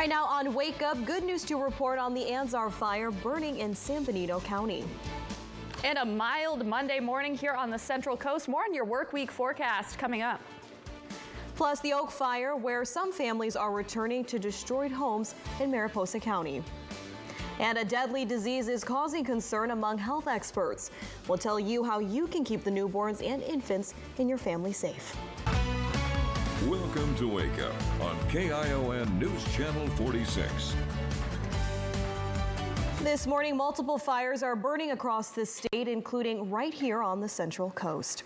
Right now on Wake Up, good news to report on the Anzar fire burning in San Benito County. And a mild Monday morning here on the Central Coast. More on your work week forecast coming up. Plus the Oak Fire, where some families are returning to destroyed homes in Mariposa County. And a deadly disease is causing concern among health experts. We'll tell you how you can keep the newborns and infants in your family safe. Welcome to Wake Up on KION News Channel 46. This morning, multiple fires are burning across the state, including right here on the Central Coast.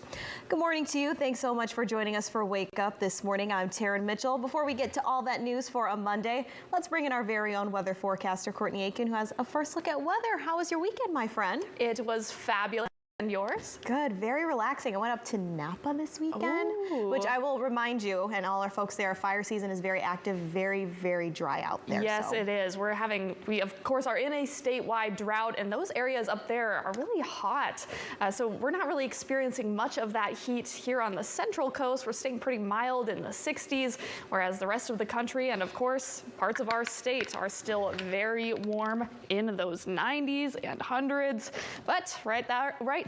Good morning to you. Thanks so much for joining us for Wake Up this morning. I'm Taryn Mitchell. Before we get to all that news for a Monday, let's bring in our very own weather forecaster, Courtney Aiken, who has a first look at weather. How was your weekend, my friend? It was fabulous. And yours? Good, very relaxing. I went up to Napa this weekend, which I will remind you and all our folks there, fire season is very active, very, very dry out there. Yes, it is. We of course are in a statewide drought, and those areas up there are really hot. So we're not really experiencing much of that heat here on the Central Coast. We're staying pretty mild in the 60s, whereas the rest of the country and of course parts of our state are still very warm in those 90s and 100s. But right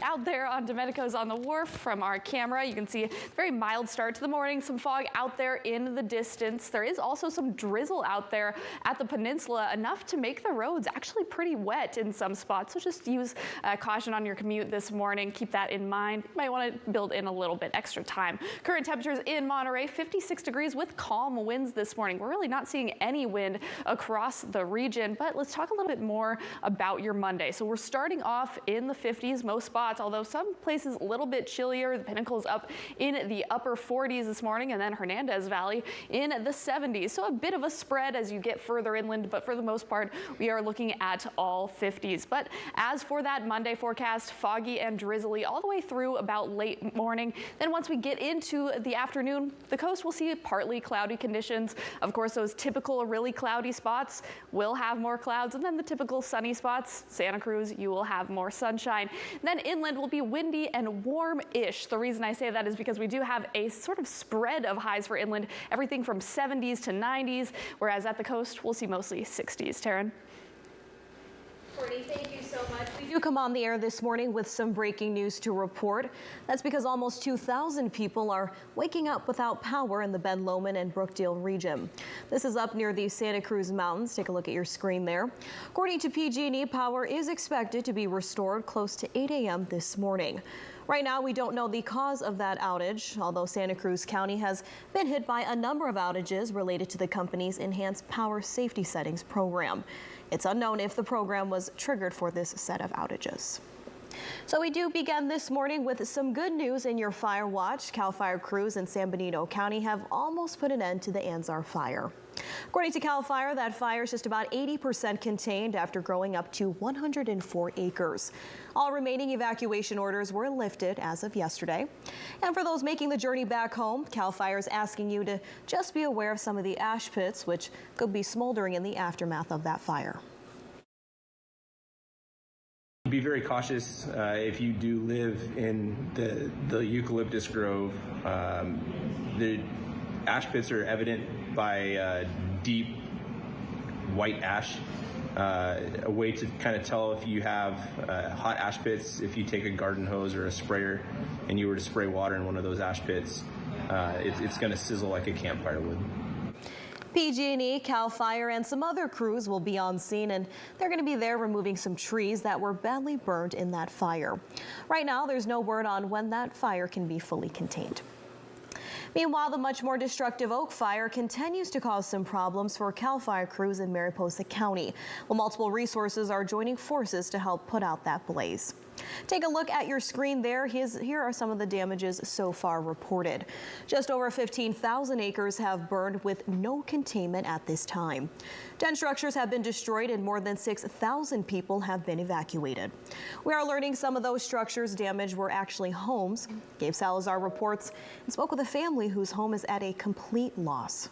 out there on Domenico's on the Wharf from our camera, you can see a very mild start to the morning, some fog out there in the distance. There is also some drizzle out there at the peninsula, enough to make the roads actually pretty wet in some spots. So just use caution on your commute this morning. Keep that in mind. You might want to build in a little bit extra time. Current temperatures in Monterey, 56 degrees with calm winds this morning. We're really not seeing any wind across the region, but let's talk a little bit more about your Monday. So we're starting off in the 50s, most spots, although some places a little bit chillier. The Pinnacle's up in the upper 40s this morning, and then Hernandez Valley in the 70s. So a bit of a spread as you get further inland, but for the most part, we are looking at all 50s. But as for that Monday forecast, foggy and drizzly all the way through about late morning. Then once we get into the afternoon, the coast will see partly cloudy conditions. Of course, those typical really cloudy spots will have more clouds, and then the typical sunny spots, Santa Cruz, you will have more sunshine. Then inland will be windy and warm-ish. The reason I say that is because we do have a sort of spread of highs for inland, everything from 70s to 90s, whereas at the coast we'll see mostly 60s. Taryn? Courtney, thank you so much. We do come on the air this morning with some breaking news to report. That's because almost 2,000 people are waking up without power in the Ben Lomond and Brookdale region. This is up near the Santa Cruz Mountains. Take a look at your screen there. According to PG&E, power is expected to be restored close to 8 a.m. this morning. Right now, we don't know the cause of that outage, although Santa Cruz County has been hit by a number of outages related to the company's Enhanced Power Safety Settings program. It's unknown if the program was triggered for this set of outages. So we do begin this morning with some good news in your fire watch. CAL FIRE crews in San Benito County have almost put an end to the Anzar fire. According to CAL FIRE, that fire is just about 80% contained after growing up to 104 acres. All remaining evacuation orders were lifted as of yesterday. And for those making the journey back home, CAL FIRE is asking you to just be aware of some of the ash pits, which could be smoldering in the aftermath of that fire. Be very cautious if you do live in the eucalyptus grove. The ash pits are evident by deep white ash. A way to kind of tell if you have hot ash pits, if you take a garden hose or a sprayer and you were to spray water in one of those ash pits, it's going to sizzle like a campfire would. PG&E, CAL FIRE, and some other crews will be on scene, and they're going to be there removing some trees that were badly burned in that fire. Right now, there's no word on when that fire can be fully contained. Meanwhile, the much more destructive Oak Fire continues to cause some problems for CAL FIRE crews in Mariposa County. Well, multiple resources are joining forces to help put out that blaze. Take a look at your screen there. Here are some of the damages so far reported. Just over 15,000 acres have burned with no containment at this time. 10 structures have been destroyed and more than 6,000 people have been evacuated. We are learning some of those structures damaged were actually homes. Gabe Salazar reports and spoke with a family whose home is at a complete loss.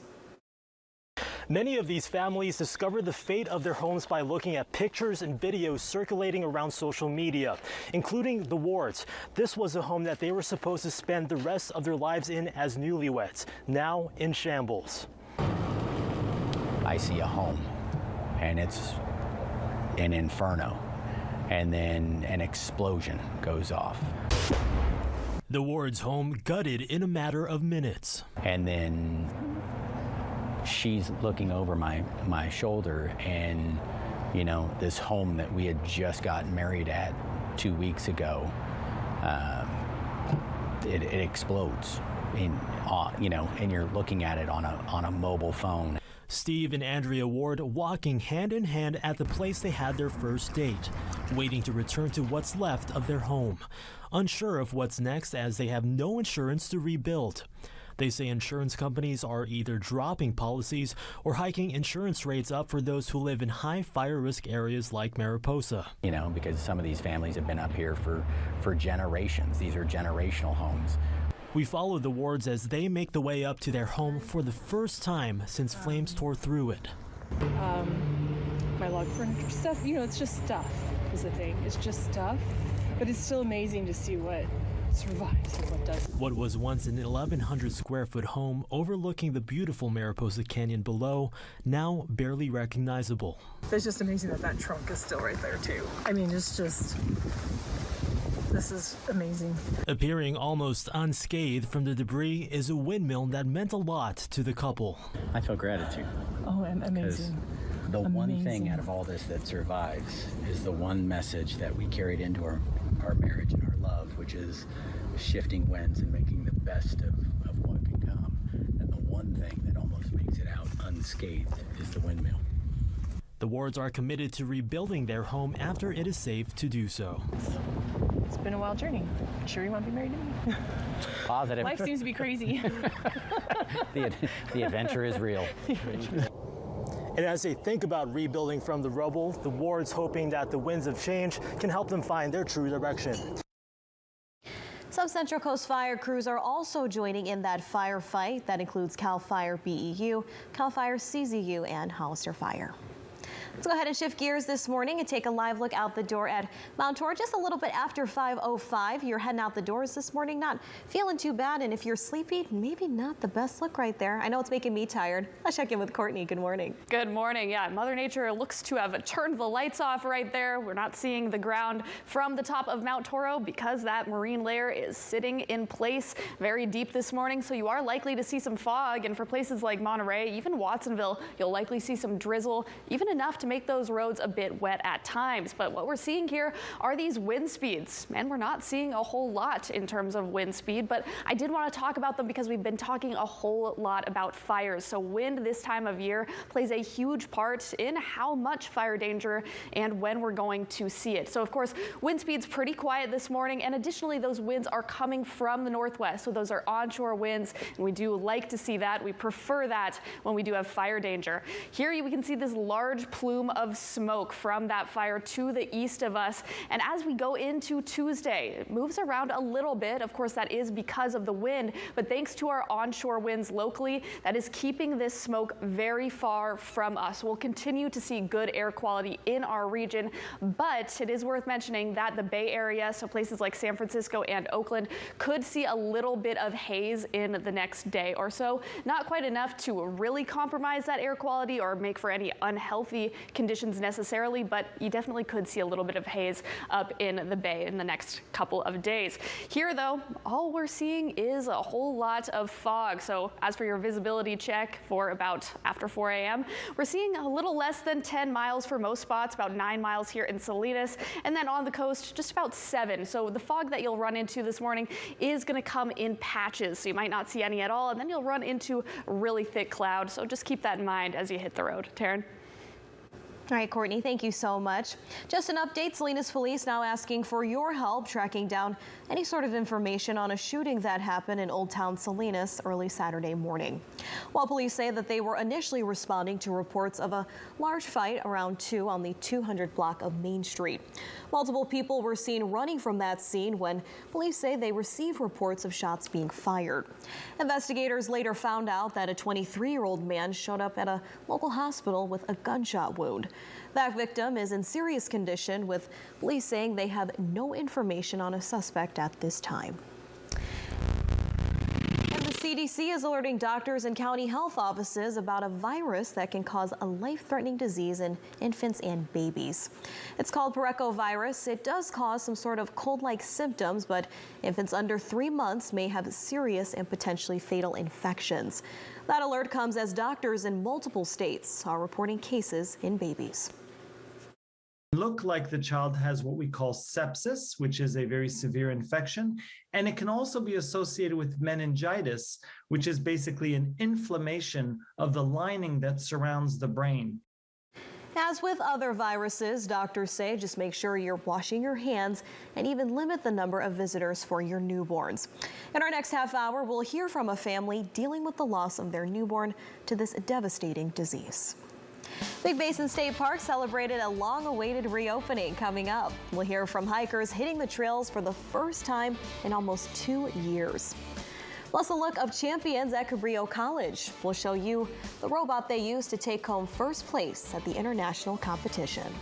Many of these families discovered the fate of their homes by looking at pictures and videos circulating around social media, including the Wards. This was a home that they were supposed to spend the rest of their lives in as newlyweds, now in shambles. I see a home, and it's an inferno, and then an explosion goes off. The Ward's home gutted in a matter of minutes. And then she's looking over my shoulder, and you know, this home that we had just gotten married at 2 weeks ago, it explodes, you know, and you're looking at it on a mobile phone. Steve and Andrea Ward walking hand in hand at the place they had their first date, waiting to return to what's left of their home, unsure of what's next as they have no insurance to rebuild. They say insurance companies are either dropping policies or hiking insurance rates up for those who live in high fire risk areas like Mariposa. You know, because some of these families have been up here for generations. These are generational homes. We follow the Wards as they make the way up to their home for the first time since flames tore through it. My log furniture stuff, you know, it's just stuff is the thing. It's just stuff, but it's still amazing to see what survives and what doesn't. What was once an 1,100 square foot home overlooking the beautiful Mariposa Canyon below, now barely recognizable. It's just amazing that trunk is still right there too. I mean, it's just, this is amazing. Appearing almost unscathed from the debris is a windmill that meant a lot to the couple. I feel gratitude. Oh, amazing. The one thing out of all this that survives is the one message that we carried into our marriage and our love, which is shifting winds and making the best of what can come. And the one thing that almost makes it out unscathed is the windmill. The Wards are committed to rebuilding their home after it is safe to do so. It's been a wild journey. Sure you want to be married to me? Positive. Life seems to be crazy. The adventure is real. And as they think about rebuilding from the rubble, the Wards hoping that the winds of change can help them find their true direction. Some Central Coast fire crews are also joining in that firefight. That includes CAL FIRE BEU, CAL FIRE CZU, and Hollister Fire. Let's go ahead and shift gears this morning and take a live look out the door at Mount Tor just a little bit after 5:05. You're heading out the doors this morning, not feeling too bad, and if you're sleepy, maybe not the best look right there. I know it's making me tired. I'll check in with Courtney. Good morning. Good morning. Yeah, Mother Nature looks to have turned the lights off right there. We're not seeing the ground from the top of Mount Toro because that marine layer is sitting in place very deep this morning, so you are likely to see some fog, and for places like Monterey, even Watsonville, you'll likely see some drizzle, even enough to make those roads a bit wet at times. But what we're seeing here are these wind speeds, and we're not seeing a whole lot in terms of wind speed, but I did want to talk about them because we've been talking a whole lot about fires. So wind this time of year plays a huge part in how much fire danger and when we're going to see it. So of course, wind speed's pretty quiet this morning, and additionally those winds are coming from the northwest, so those are onshore winds, and we do like to see that. We prefer that when we do have fire danger. Here we can see this large plume of smoke from that fire to the east of us, and as we go into Tuesday, it moves around a little bit. Of course, that is because of the wind, but thanks to our onshore winds locally, that is keeping this smoke very far from us. We'll continue to see good air quality in our region, but it is worth mentioning that the Bay Area, so places like San Francisco and Oakland, could see a little bit of haze in the next day or so. Not quite enough to really compromise that air quality or make for any unhealthy conditions necessarily, but you definitely could see a little bit of haze up in the Bay in the next couple of days. Here though, all we're seeing is a whole lot of fog. So as for your visibility check for about after 4 a.m., we're seeing a little less than 10 miles for most spots, about 9 miles here in Salinas, and then on the coast, just about 7. So the fog that you'll run into this morning is going to come in patches. So you might not see any at all, and then you'll run into really thick cloud. So just keep that in mind as you hit the road. Taryn? All right, Courtney, thank you so much. Just an update, Salinas police now asking for your help tracking down any sort of information on a shooting that happened in Old Town Salinas early Saturday morning. While police say that they were initially responding to reports of a large fight around 2 on the 200 block of Main Street. Multiple people were seen running from that scene when police say they received reports of shots being fired. Investigators later found out that a 23-year-old man showed up at a local hospital with a gunshot wound. That victim is in serious condition, with police saying they have no information on a suspect at this time. And the CDC is alerting doctors and county health offices about a virus that can cause a life-threatening disease in infants and babies. It's called parechovirus. It does cause some sort of cold-like symptoms, but infants under 3 months may have serious and potentially fatal infections. That alert comes as doctors in multiple states are reporting cases in babies. Look like the child has what we call sepsis, which is a very severe infection, and it can also be associated with meningitis, which is basically an inflammation of the lining that surrounds the brain. As with other viruses, doctors say just make sure you're washing your hands and even limit the number of visitors for your newborns. In our next half hour, we'll hear from a family dealing with the loss of their newborn to this devastating disease. Big Basin State Park celebrated a long-awaited reopening coming up. We'll hear from hikers hitting the trails for the first time in almost 2 years. Plus a look of champions at Cabrillo College. We'll show you the robot they used to take home first place at the international competition.